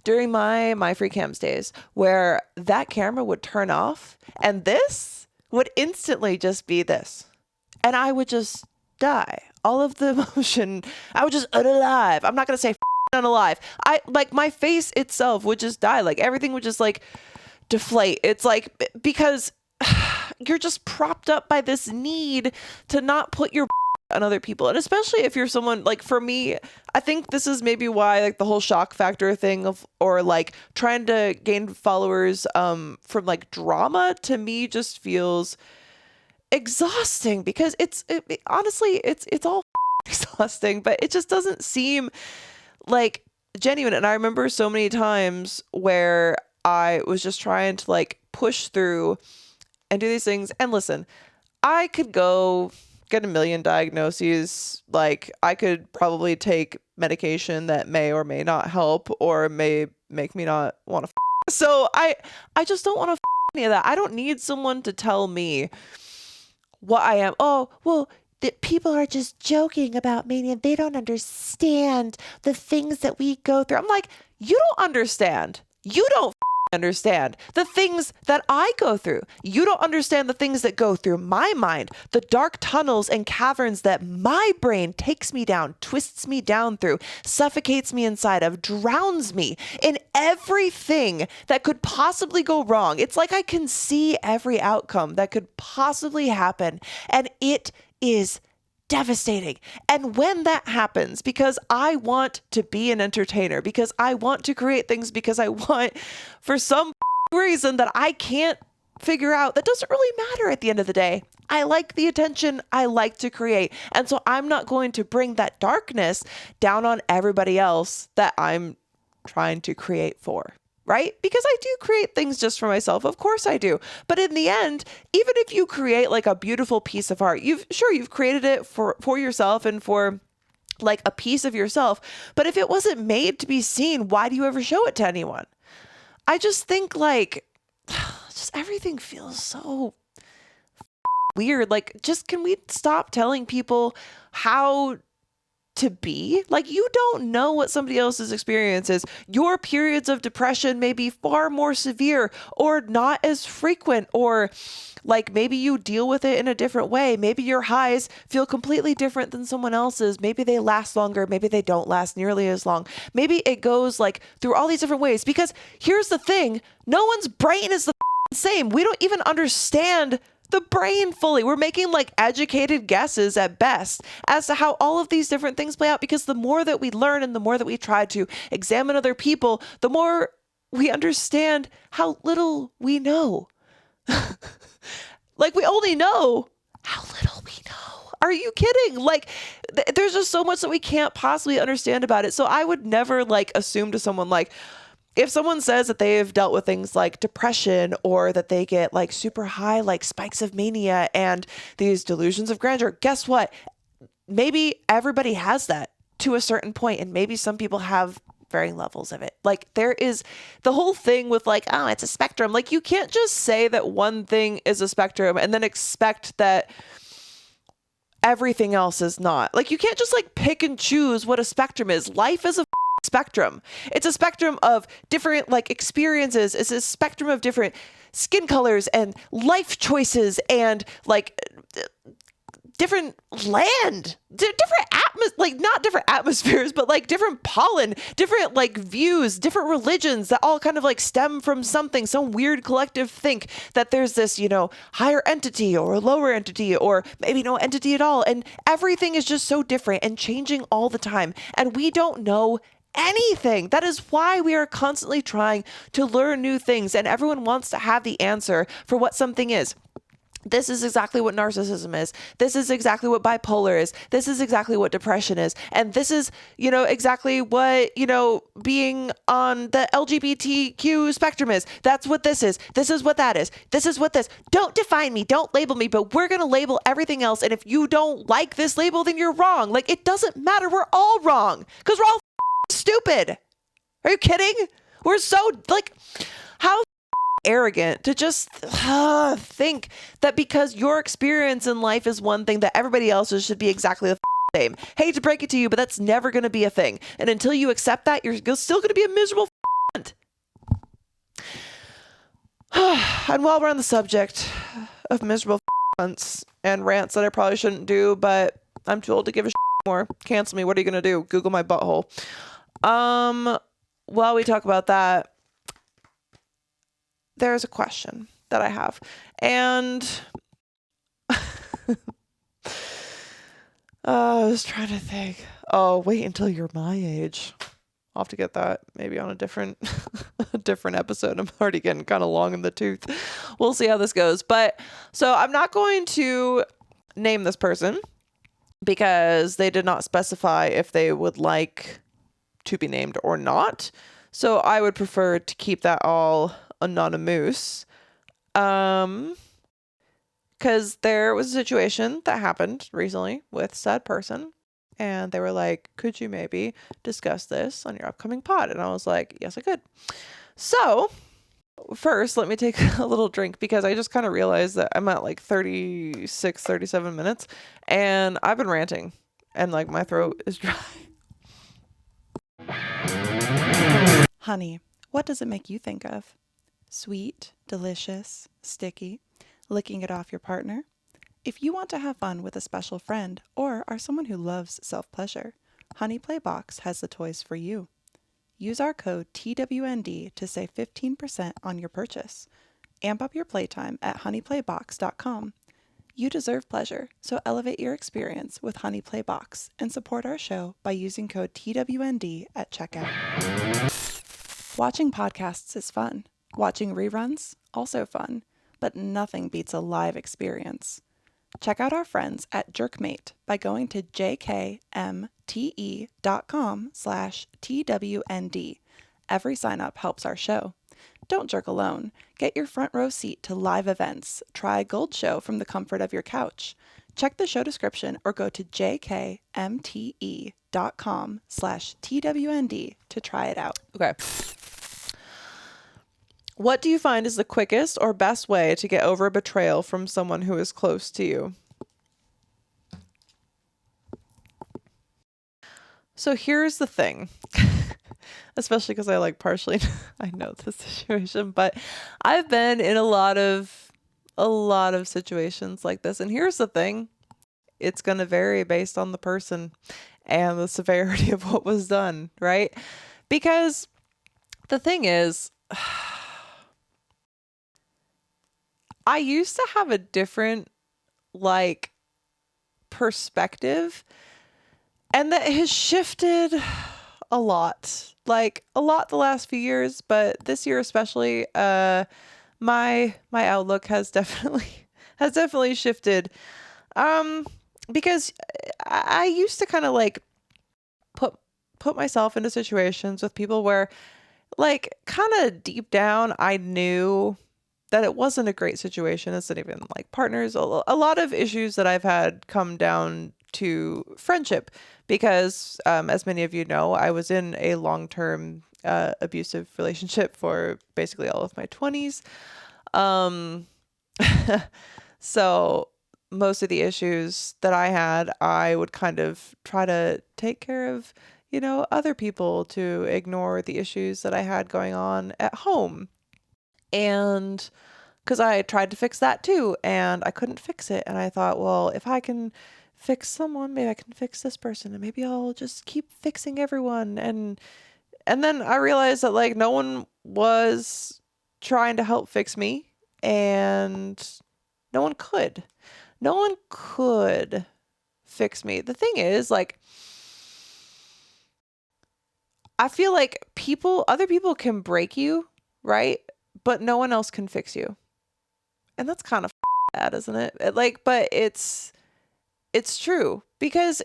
during my free cams days where that camera would turn off and this would instantly just be this. And I would just die. All of the emotion, I would just unalive. I'm not going to say unalive. I like my face itself would just die. Like everything would just like deflate. It's like, because you're just propped up by this need to not put your on other people. And especially if you're someone like, for me, I think this is maybe why like the whole shock factor thing of, or like trying to gain followers from like drama, to me just feels exhausting, because honestly it's all exhausting, but it just doesn't seem like genuine. And I remember so many times where I was just trying to like push through and do these things. And listen, I could go get a million diagnoses. Like I could probably take medication that may or may not help, or may make me not want to so I just don't want to any of that. I don't need someone to tell me what I am. Oh, well, that people are just joking about me and they don't understand the things that we go through. I'm like, you don't understand. You don't understand the things that I go through. You don't understand the things that go through my mind, the dark tunnels and caverns that my brain takes me down, twists me down through, suffocates me inside of, drowns me in everything that could possibly go wrong. It's like I can see every outcome that could possibly happen, and it is devastating. And when that happens, because I want to be an entertainer, because I want to create things, because I want, for some reason that I can't figure out, that doesn't really matter at the end of the day. I like the attention. I like to create. And so I'm not going to bring that darkness down on everybody else that I'm trying to create for. Right? Because I do create things just for myself. Of course I do. But in the end, even if you create like a beautiful piece of art, you've created it for yourself and for like a piece of yourself. But if it wasn't made to be seen, why do you ever show it to anyone? I just think like, just everything feels so weird. Like, just can we stop telling people how to be? Like, you don't know what somebody else's experience is. Your periods of depression may be far more severe or not as frequent, or like maybe you deal with it in a different way. Maybe your highs feel completely different than someone else's. Maybe they last longer. Maybe they don't last nearly as long. Maybe it goes like through all these different ways, because here's the thing. No one's brain is the same. We don't even understand the brain fully. We're making like educated guesses at best as to how all of these different things play out, because the more that we learn and the more that we try to examine other people, the more we understand how little we know. Like, we only know how little we know. Are you kidding? Like, there's just so much that we can't possibly understand about it. So I would never like assume to someone, like, if someone says that they've dealt with things like depression, or that they get like super high, like spikes of mania and these delusions of grandeur, guess what? Maybe everybody has that to a certain point, and maybe some people have varying levels of it. Like, there is the whole thing with like, oh, it's a spectrum. Like, you can't just say that one thing is a spectrum and then expect that everything else is not. Like, you can't just like pick and choose what a spectrum is. Life is a spectrum. It's a spectrum of different like experiences. It's a spectrum of different skin colors and life choices and like different land, different like not different atmospheres, but like different pollen, different like views, different religions that all kind of like stem from something. Some weird collective think that there's this, you know, higher entity or a lower entity, or maybe no entity at all. And everything is just so different and changing all the time. And we don't know anything. That is why we are constantly trying to learn new things, and everyone wants to have the answer for what something is. This is exactly what narcissism is. This is exactly what bipolar is. This is exactly what depression is. And this is, you know, exactly what, you know, being on the LGBTQ spectrum is. That's what this is. This is what that is. This is what this. Don't define me. Don't label me, but we're going to label everything else. And if you don't like this label, then you're wrong. Like, it doesn't matter. We're all wrong because we're all stupid. Are you kidding? We're so like, how arrogant to just think that because your experience in life is one thing, that everybody else's should be exactly the same. Hate to break it to you, but that's never going to be a thing. And until you accept that, you're still going to be a miserable cunt. And while we're on the subject of miserable cunts and rants that I probably shouldn't do, but I'm too old to give a shit more. Cancel me. What are you going to do? Google my butthole. While we talk about that, there's a question that I have. And I was trying to think. Oh, wait until you're my age. I'll have to get that maybe on a different a different episode. I'm already getting kind of long in the tooth. We'll see how this goes. But so I'm not going to name this person because they did not specify if they would like to be named or not. So I would prefer to keep that all anonymous. Because there was a situation that happened recently with said person. And they were like, could you maybe discuss this on your upcoming pod? And I was like, yes, I could. So first, let me take a little drink because I just kind of realized that I'm at like 36, 37 minutes and I've been ranting and like my throat is dry. Honey, what does it make you think of? Sweet, delicious, sticky, licking it off your partner? If you want to have fun with a special friend or are someone who loves self-pleasure, Honey Playbox has the toys for you. Use our code TWND to save 15% on your purchase. Amp up your playtime at honeyplaybox.com. You deserve pleasure, so elevate your experience with Honey Playbox and support our show by using code TWND at checkout. Watching podcasts is fun. Watching reruns, also fun, but nothing beats a live experience. Check out our friends at Jerkmate by going to jkmte.com/TWND. Every sign up helps our show. Don't jerk alone. Get your front row seat to live events. Try a gold show from the comfort of your couch. Check the show description or go to jkmte.com/TWND to try it out. Okay. What do you find is the quickest or best way to get over a betrayal from someone who is close to you? So here's the thing, especially because I like partially, I know the situation, but I've been in a lot of situations like this. And here's the thing, it's going to vary based on the person and the severity of what was done, right? Because the thing is, I used to have a different like perspective, and that has shifted a lot, like a lot the last few years, but this year especially, my outlook has definitely shifted. Because I used to kind of like put myself into situations with people where like kind of deep down I knew that it wasn't a great situation. It's not even like partners. A lot of issues that I've had come down to friendship because, as many of you know, I was in a long-term abusive relationship for basically all of my 20s. So most of the issues that I had, I would kind of try to take care of, you know, other people to ignore the issues that I had going on at home. And because I tried to fix that too, and I couldn't fix it. And I thought, well, if I can fix someone, maybe I can fix this person, and maybe I'll just keep fixing everyone. And then I realized that like no one was trying to help fix me, and no one could. No one could fix me. The thing is, like, I feel like other people can break you, right? But no one else can fix you. And that's kind of bad, isn't it? But it's true because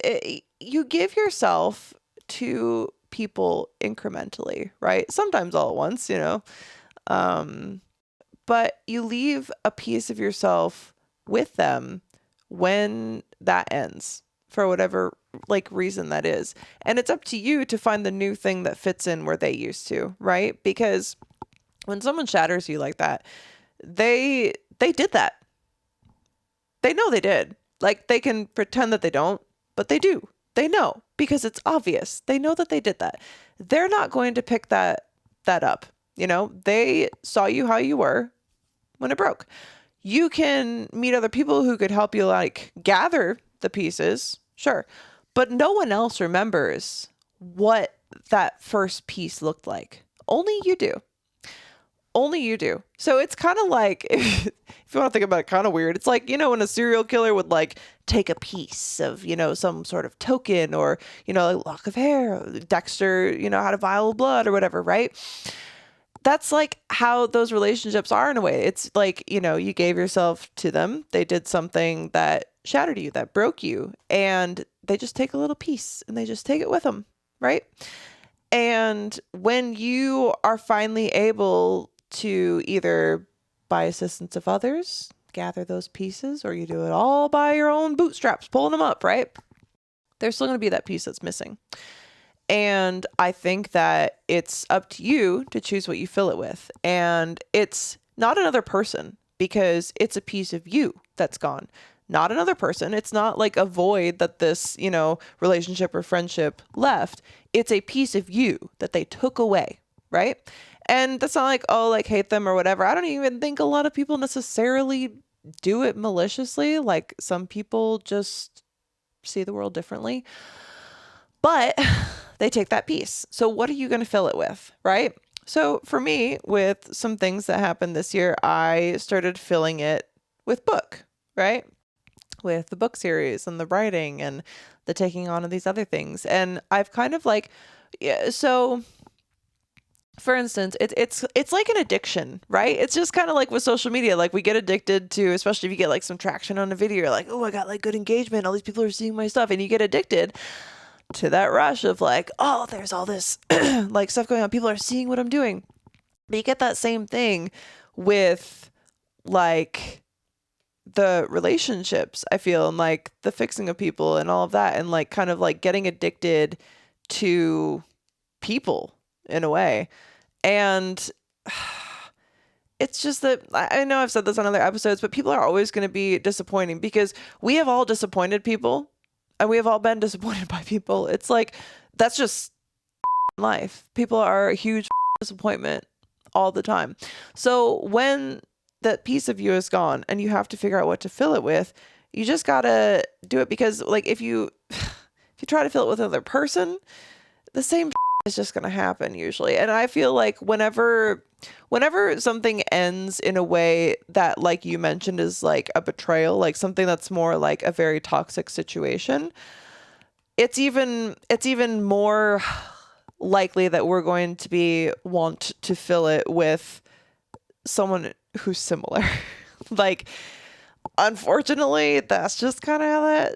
you give yourself to people incrementally, right? Sometimes all at once, you know. But you leave a piece of yourself with them when that ends for whatever like reason that is. And it's up to you to find the new thing that fits in where they used to, right? Because when someone shatters you like that, they did that. They know they did. Like they can pretend that they don't, but they do. They know because it's obvious. They know that they did that. They're not going to pick that up. You know, they saw you how you were when it broke. You can meet other people who could help you like gather the pieces, Sure. But no one else remembers what that first piece looked like. Only you do. Only you do. So it's kind of like, if you want to think about it, kind of weird. It's like, when a serial killer would like take a piece of, some sort of token or, a lock of hair, Dexter, had a vial of blood or whatever, right? That's like how those relationships are in a way. It's like, you gave yourself to them. They did something that shattered you, that broke you, and they just take a little piece and they just take it with them, right? And when you are finally able to either, by assistance of others, gather those pieces, or you do it all by your own bootstraps, pulling them up, right? There's still going to be that piece that's missing. And I think that it's up to you to choose what you fill it with. And it's not another person, because it's a piece of you that's gone. Not another person. It's not like a void that this, relationship or friendship left. It's a piece of you that they took away, right? And that's not like, oh, like hate them or whatever. I don't even think a lot of people necessarily do it maliciously. Like some people just see the world differently. But they take that piece. So what are you going to fill it with, right? So for me, with some things that happened this year, I started filling it with book, right? With the book series and the writing and the taking on of these other things. And I've kind of like, yeah, so for instance, it's like an addiction, right? It's just kind of like with social media. Like we get addicted to, especially if you get like some traction on a video, you're like, oh, I got like good engagement. All these people are seeing my stuff. And you get addicted to that rush of like, oh, there's all this like stuff going on. People are seeing what I'm doing. But you get that same thing with like the relationships, I feel, and like the fixing of people and all of that, and like kind of like getting addicted to people in a way. And it's just that I know I've said this on other episodes, but people are always going to be disappointing, because we have all disappointed people and we have all been disappointed by people. It's like, that's just life. People are a huge disappointment all the time. So when that piece of you is gone and you have to figure out what to fill it with, you just gotta do it, because like if you try to fill it with another person, the same is just gonna happen usually. And I feel like whenever something ends in a way that, like you mentioned, is like a betrayal, like something that's more like a very toxic situation, it's even more likely that we're going to want to fill it with someone who's similar. Like, unfortunately, that's just kind of how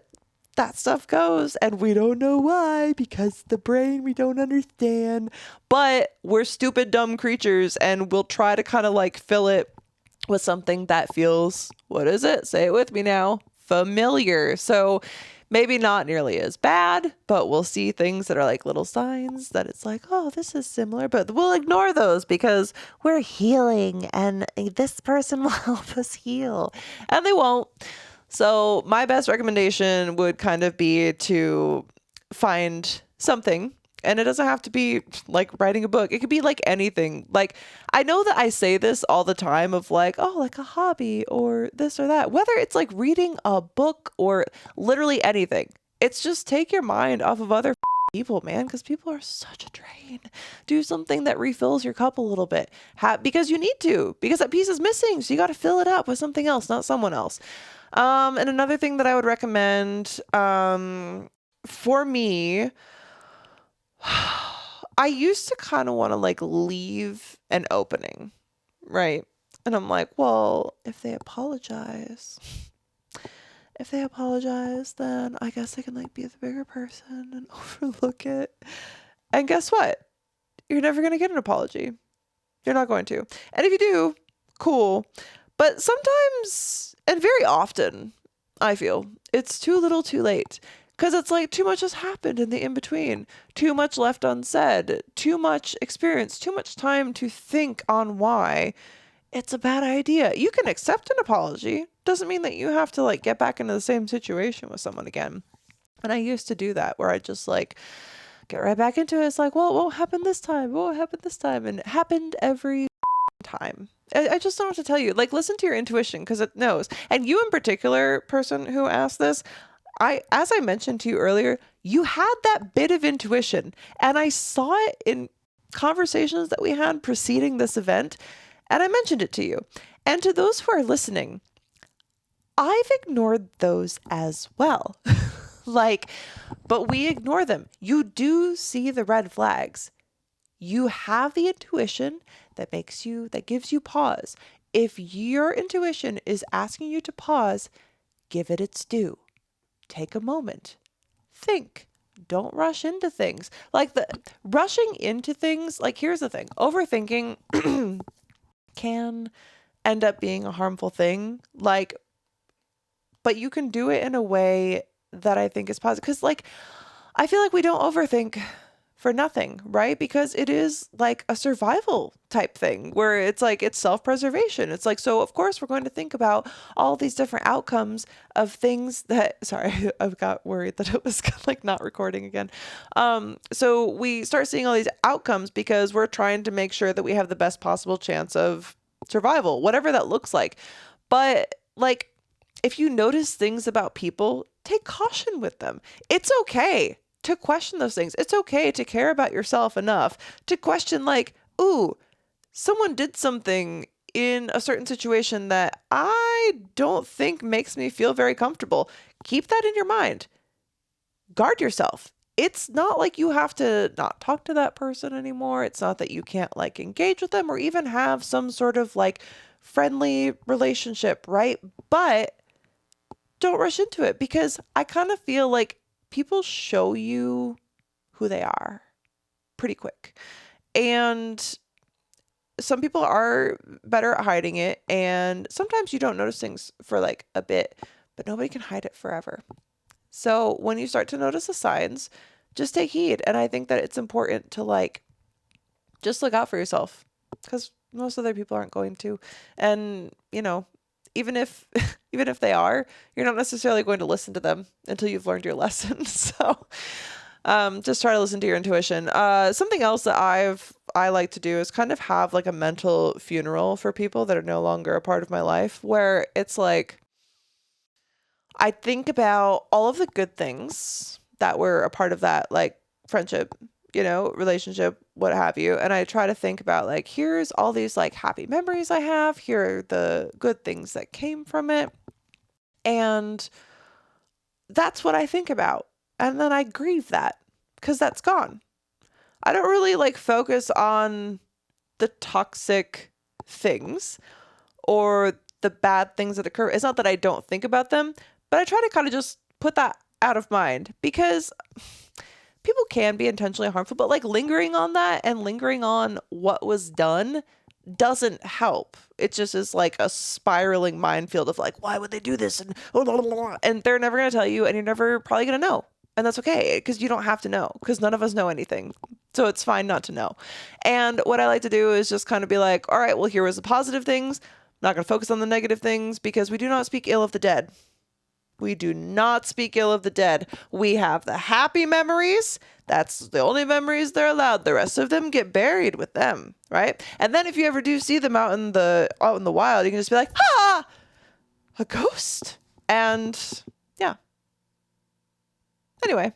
that stuff goes, and we don't know why, because the brain, we don't understand, but we're stupid, dumb creatures, and we'll try to kind of like fill it with something that feels, what is it? Say it with me now. Familiar. So maybe not nearly as bad, but we'll see things that are like little signs that it's like, oh, this is similar, but we'll ignore those because we're healing and this person will help us heal, and they won't. So my best recommendation would kind of be to find something, and it doesn't have to be like writing a book. It could be like anything. Like, I know that I say this all the time of like, oh, like a hobby or this or that, whether it's like reading a book or literally anything. It's just take your mind off of other people, man, because people are such a drain. Do something that refills your cup a little bit, because you need to, because that piece is missing. So you got to fill it up with something else, not someone else. And another thing that I would recommend, for me, I used to kind of want to like leave an opening, right? And I'm like, well, if they apologize, then I guess I can like be the bigger person and overlook it. And guess what? You're never going to get an apology. You're not going to. And if you do, cool. But sometimes, and very often, I feel it's too little too late. Because it's like too much has happened in the in-between. Too much left unsaid. Too much experience. Too much time to think on why it's a bad idea. You can accept an apology. Doesn't mean that you have to like get back into the same situation with someone again. And I used to do that, where I just like get right back into it. It's like, well, what happened this time? What happened this time? And it happened every time. I just don't know what to tell you. Like, listen to your intuition, because it knows. And you in particular, person who asked this, as I mentioned to you earlier, you had that bit of intuition, and I saw it in conversations that we had preceding this event, and I mentioned it to you. And to those who are listening, I've ignored those as well. Like, but we ignore them. You do see the red flags. You have the intuition that gives you pause. If your intuition is asking you to pause, give it its due. Take a moment. Think. Don't rush into things. Like the rushing into things, like here's the thing. Overthinking can end up being a harmful thing. Like, but you can do it in a way that I think is positive. Because like, I feel like we don't overthink for nothing, right? Because it is like a survival type thing where it's like, it's self-preservation. It's like, so of course we're going to think about all these different outcomes of things that, sorry, I got worried that it was like not recording again. So we start seeing all these outcomes because we're trying to make sure that we have the best possible chance of survival, whatever that looks like. But like, if you notice things about people, take caution with them. It's okay to question those things. It's okay to care about yourself enough to question like, ooh, someone did something in a certain situation that I don't think makes me feel very comfortable. Keep that in your mind. Guard yourself. It's not like you have to not talk to that person anymore. It's not that you can't like engage with them or even have some sort of like friendly relationship, right? But don't rush into it because I kind of feel like people show you who they are pretty quick. And some people are better at hiding it. And sometimes you don't notice things for like a bit, but nobody can hide it forever. So when you start to notice the signs, just take heed. And I think that it's important to like, just look out for yourself because most other people aren't going to. And, you know, even if they are, you're not necessarily going to listen to them until you've learned your lesson. So just try to listen to your intuition. Something else that I like to do is kind of have like a mental funeral for people that are no longer a part of my life, where it's like I think about all of the good things that were a part of that, like friendship, you know, relationship, what have you. And I try to think about like, here's all these like happy memories I have. Here are the good things that came from it. And that's what I think about. And then I grieve that because that's gone. I don't really like focus on the toxic things or the bad things that occur. It's not that I don't think about them, but I try to kind of just put that out of mind because people can be intentionally harmful, but like lingering on that and lingering on what was done doesn't help. It just is like a spiraling minefield of like, why would they do this? And they're never going to tell you, and you're never probably going to know. And that's okay because you don't have to know because none of us know anything. So it's fine not to know. And what I like to do is just kind of be like, all right, well, here was the positive things. I'm not going to focus on the negative things because we do not speak ill of the dead. We do not speak ill of the dead. We have the happy memories. That's the only memories they're allowed. The rest of them get buried with them, right? And then if you ever do see them out in the wild, you can just be like, ah, a ghost. And yeah. Anyway,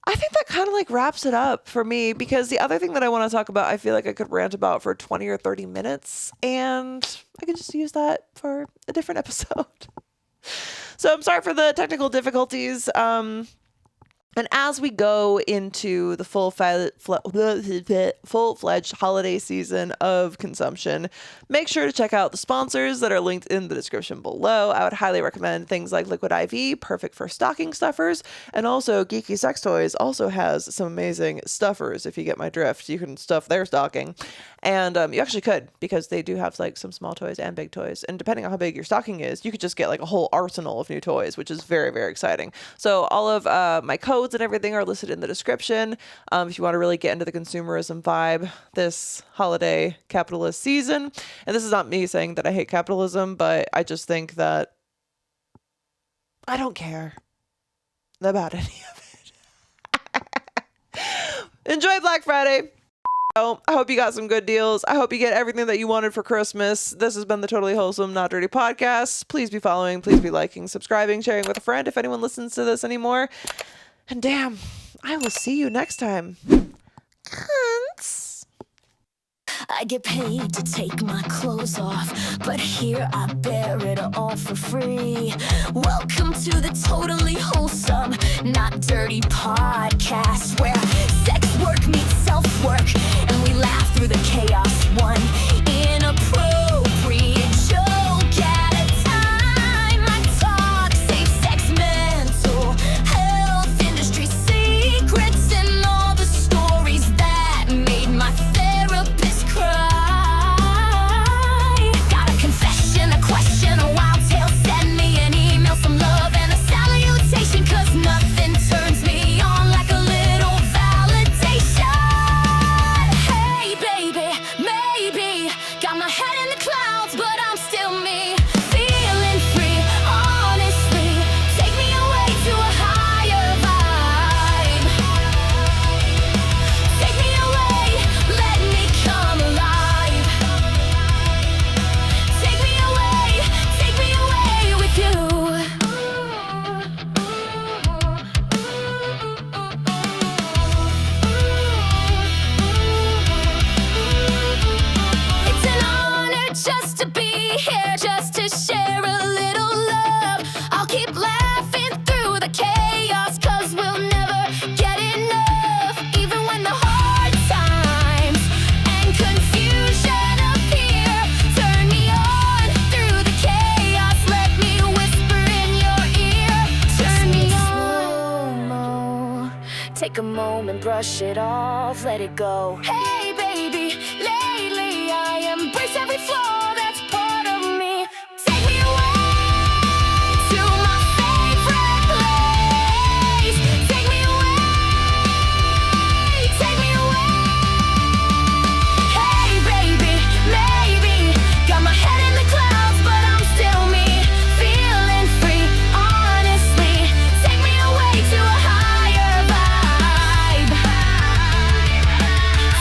I think that kind of like wraps it up for me because the other thing that I want to talk about, I feel like I could rant about for 20 or 30 minutes and I could just use that for a different episode. So I'm sorry for the technical difficulties. And as we go into the full-fledged holiday season of consumption, make sure to check out the sponsors that are linked in the description below. I would highly recommend things like Liquid IV, perfect for stocking stuffers, and also Geeky Sex Toys also has some amazing stuffers. If you get my drift, you can stuff their stocking. And you actually could, because they do have like some small toys and big toys. And depending on how big your stocking is, you could just get like a whole arsenal of new toys, which is very, very exciting. So all of my codes and everything are listed in the description. If you want to really get into the consumerism vibe this holiday capitalist season. And this is not me saying that I hate capitalism, but I just think that I don't care about any of it. Enjoy Black Friday. So I hope you got some good deals. I hope you get everything that you wanted for Christmas. This has been the Totally Wholesome, Not Dirty podcast. Please be following, please be liking, subscribing, sharing with a friend if anyone listens to this anymore. And damn, I will see you next time. Cunts. I get paid to take my clothes off, but here I bear it all for free. Welcome to the Totally Wholesome, Not Dirty podcast, where sex work meets self-work, and we laugh through the chaos. One inappropriate joke at a time. I talk safe sex, mental health, industry secrets, and all the stories that made my therapist cry. Got a confession, a question, a wild tale? Send me an email, some love and a salutation, 'cause nothing turns me on like a little validation. Hey baby, maybe got my head in the clouds, but I'm still me, feeling free. Honestly, take me away to a higher vibe. Take me away, let me come alive. Take me away with you. It's an honor just to be here, just to share a little love. I'll keep laughing through the chaos, 'cause we'll never get enough. Even when the hard times and confusion appear, turn me on through the chaos. Let me whisper in your ear. Turn me on. Take a moment, brush it off, let it go. Hey baby, lately I embrace every flaw that's part of me. Take me away to my favorite place. Take me away, take me away. Hey baby, maybe got my head in the clouds, but I'm still me, feeling free. Honestly, take me away to a higher vibe.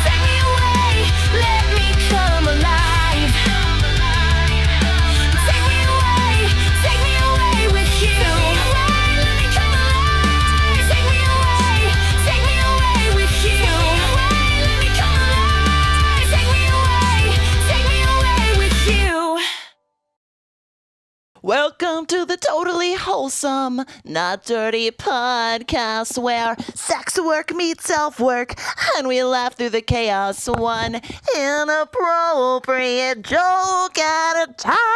Take me away, let me come alive. Take me away with you. Let me come alive. Take me away with you. Let me come alive. Take me away with you. Welcome to the Totally Wholesome, Not Dirty podcast, where sex work meets self-work, and we laugh through the chaos, one inappropriate joke at a time.